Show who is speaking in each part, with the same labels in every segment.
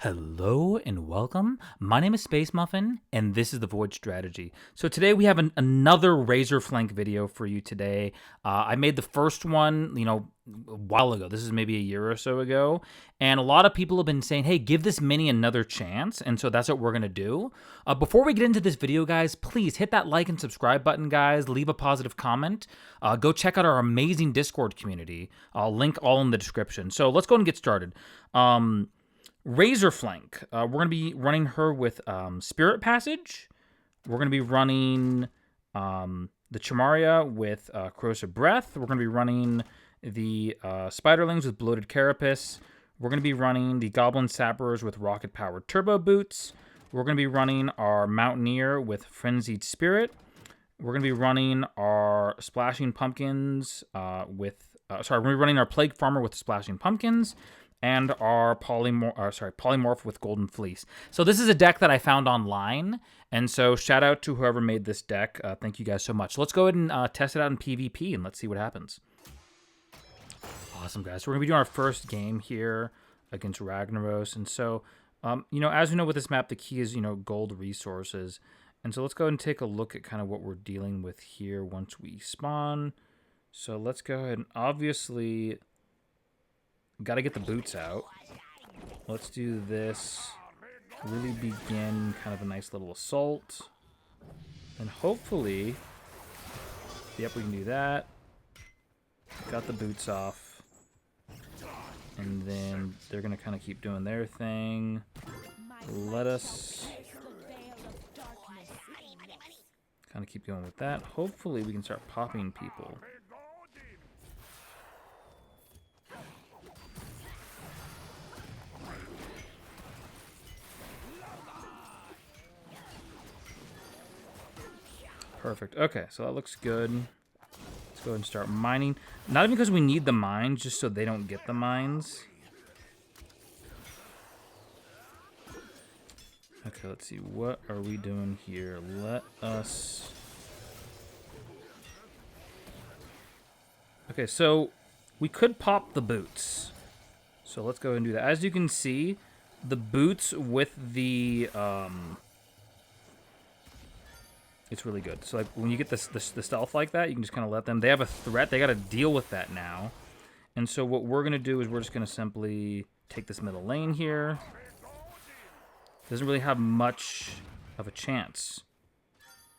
Speaker 1: Hello and welcome. My name is Space Muffin, and this is the Void Strategy. So today we have another Razorflank video for you today. I made the first one, a while ago. This is maybe a year or so ago, and a lot of people have been saying, "Hey, give this mini another chance," and so that's what we're gonna do. Before we get into this video, guys, please hit that like and subscribe button, guys. Leave a positive comment. Go check out our amazing Discord community. I'll link all in the description. So let's go and get started. Razorflank. We're going to be running her with Spirit Passage. We're going to be running the Chamaria with Corrosive Breath. We're going to be running the Spiderlings with Bloated Carapace. We're going to be running the Goblin Sappers with Rocket-Powered Turbo Boots. We're going to be running our Mountaineer with Frenzied Spirit. We're going to be running our Splashing Pumpkins we're going to be running our Plague Farmer with Splashing Pumpkins. And our Polymorph with Golden Fleece. So this is a deck that I found online, and so shout out to whoever made this deck. Thank you guys so much. Let's go ahead and test it out in PvP, and let's see what happens. Awesome, guys. So we're going to be doing our first game here against Ragnaros, and so, as we know with this map, the key is, gold resources. And so let's go ahead and take a look at kind of what we're dealing with here once we spawn. So let's go ahead and obviously... got to get the boots out. Let's do this. Really begin kind of a nice little assault. And hopefully... Yep, we can do that. Got the boots off. And then they're going to kind of keep doing their thing. Let us... kind of keep going with that. Hopefully we can start popping people. Perfect. Okay, so that looks good. Let's go ahead and start mining. Not even because we need the mines, just so they don't get the mines. Okay, let's see. What are we doing here? Let us... Okay, so we could pop the boots. So let's go ahead and do that. As you can see, the boots with the... It's really good. So like when you get the stealth like that, you can just kind of let them. They have a threat. They got to deal with that now. And so what we're going to do is we're just going to simply take this middle lane here. Doesn't really have much of a chance.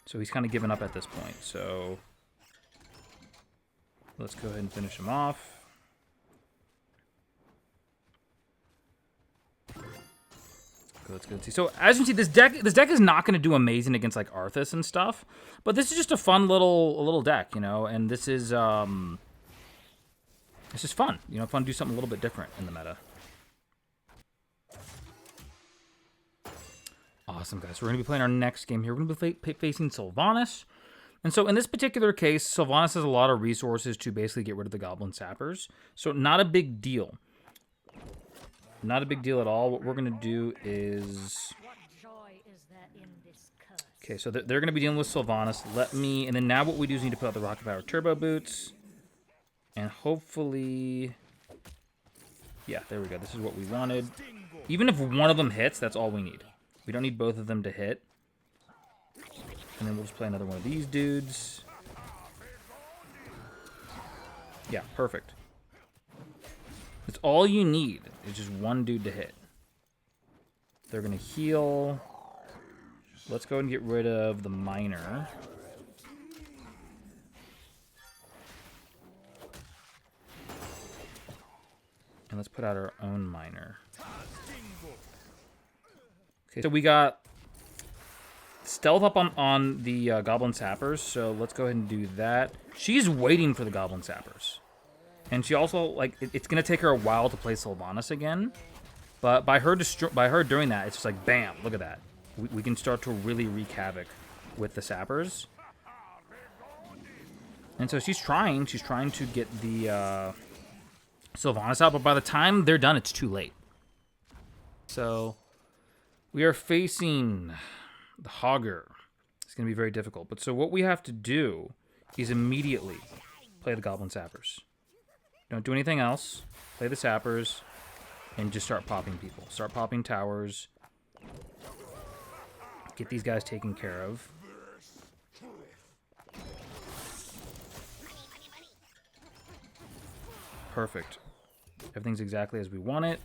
Speaker 1: So he's kind of given up at this point. So let's go ahead and finish him off. Let's go see. So as you can see, this deck is not going to do amazing against like Arthas and stuff, but this is just a fun little deck, and this is it's just fun, fun to do something a little bit different in the meta. Awesome, guys. We're going to be playing our next game here. We're going to be facing Sylvanas. And so in this particular case, Sylvanas has a lot of resources to basically get rid of the Goblin Sappers. So not a big deal. Not a big deal at all. What we're going to do is... Okay, so they're going to be dealing with Sylvanas. And then now what we do is need to put out the Rocket Power Turbo Boots. And hopefully... Yeah, there we go. This is what we wanted. Even if one of them hits, that's all we need. We don't need both of them to hit. And then we'll just play another one of these dudes. Yeah, perfect. It's all you need. It's just one dude to hit. They're going to heal. Let's go and get rid of the miner. And let's put out our own miner. Okay, so we got stealth up on the Goblin Sappers, so let's go ahead and do that. She's waiting for the Goblin Sappers. And she also, like, it's going to take her a while to play Sylvanas again. But by her doing that, it's just like, bam, look at that. We can start to really wreak havoc with the Sappers. And so she's trying to get the Sylvanas out, but by the time they're done, it's too late. So we are facing the Hogger. It's going to be very difficult. But so what we have to do is immediately play the Goblin Sappers. Don't do anything else. Play the Sappers. and just start popping people. Start popping towers. Get these guys taken care of. Perfect. Everything's exactly as we want it.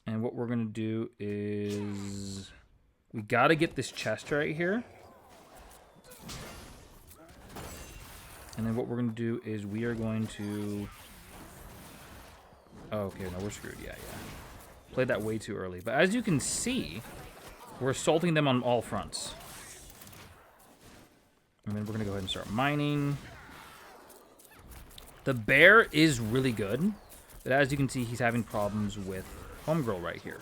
Speaker 1: And what we're going to do is... we got to get this chest right here. And then what we're going to do is we are going to... oh, okay, no, we're screwed. Yeah. Played that way too early. But as you can see, we're assaulting them on all fronts. And then we're going to go ahead and start mining. The bear is really good. But as you can see, he's having problems with Homegirl right here.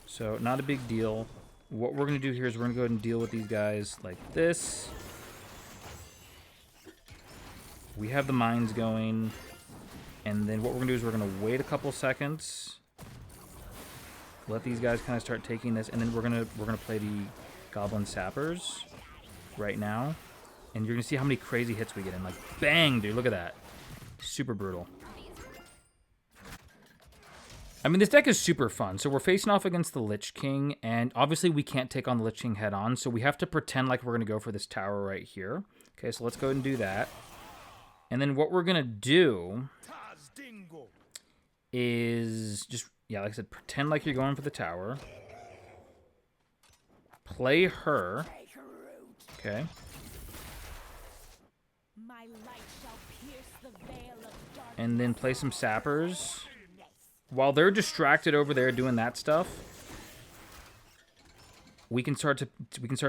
Speaker 1: So, not a big deal. What we're going to do here is we're going to go ahead and deal with these guys like this. We have the mines going. And then what we're going to do is we're going to wait a couple seconds. Let these guys kind of start taking this. And then we're gonna play the Goblin Sappers right now. And you're going to see how many crazy hits we get in. Like, bang, dude. Look at that. Super brutal. I mean, this deck is super fun. So we're facing off against the Lich King, and obviously we can't take on the Lich King head on, so we have to pretend like we're going to go for this tower right here. Okay, so let's go ahead and do that. And then what we're going to do is just, yeah, like I said, pretend like you're going for the tower. Play her. Okay. And then play some Sappers. While they're distracted over there doing that stuff, we can start to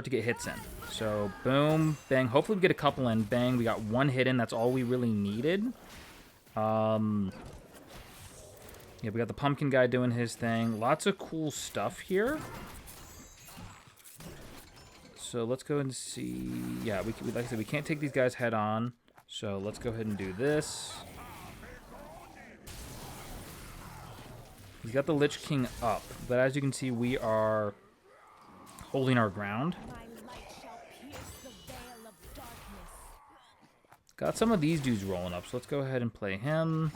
Speaker 1: get hits in. So boom, bang. Hopefully we get a couple in. Bang. We got one hit in. That's all we really needed. Yeah, we got the pumpkin guy doing his thing. Lots of cool stuff here. So let's go and see. Yeah, like I said, we can't take these guys head on. So let's go ahead and do this. He's got the Lich King up, but as you can see, we are holding our ground. Got some of these dudes rolling up, so let's go ahead and play him.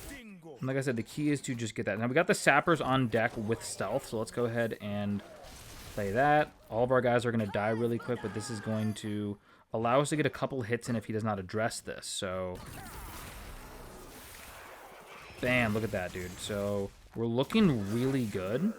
Speaker 1: And like I said, the key is to just get that. Now, we got the Sappers on deck with stealth, so let's go ahead and play that. All of our guys are going to die really quick, but this is going to allow us to get a couple hits in if he does not address this, so... bam, look at that, dude. So, we're looking really good.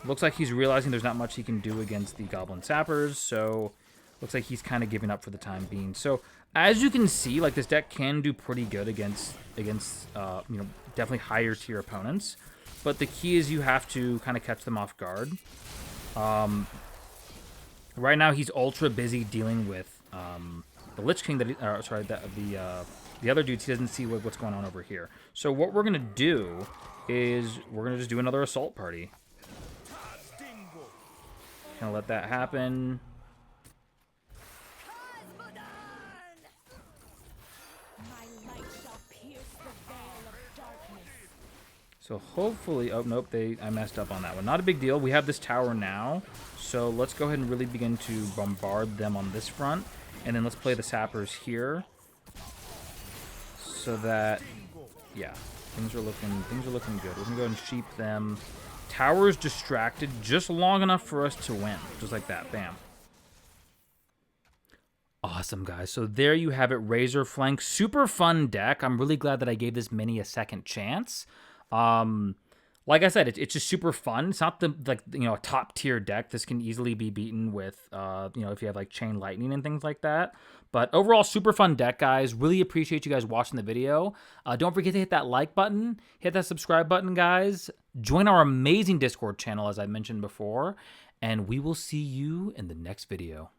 Speaker 1: Looks like he's realizing there's not much he can do against the Goblin Sappers, so looks like he's kind of giving up for the time being. So, as you can see, like, this deck can do pretty good against you know, definitely higher tier opponents. But the key is you have to kind of catch them off guard. Right now, he's ultra busy dealing with the Lich King that the other dudes. He doesn't see what's going on over here. So what we're gonna do is we're gonna just do another assault party. Gonna let that happen. So hopefully, oh nope, I messed up on that one. Not a big deal. We have this tower now, so let's go ahead and really begin to bombard them on this front, and then let's play the Sappers here, so that, yeah, things are looking good. We're gonna go ahead and sheep them. Tower's distracted just long enough for us to win, just like that. Bam. Awesome, guys. So there you have it, Razorflank. Super fun deck. I'm really glad that I gave this mini a second chance. Like I said, it's just super fun. It's not a top tier deck. This can easily be beaten with, if you have like Chain Lightning and things like that. But overall, super fun deck, guys. Really appreciate you guys watching the video. Don't forget to hit that like button, hit that subscribe button, guys. Join our amazing Discord channel, as I mentioned before, and we will see you in the next video.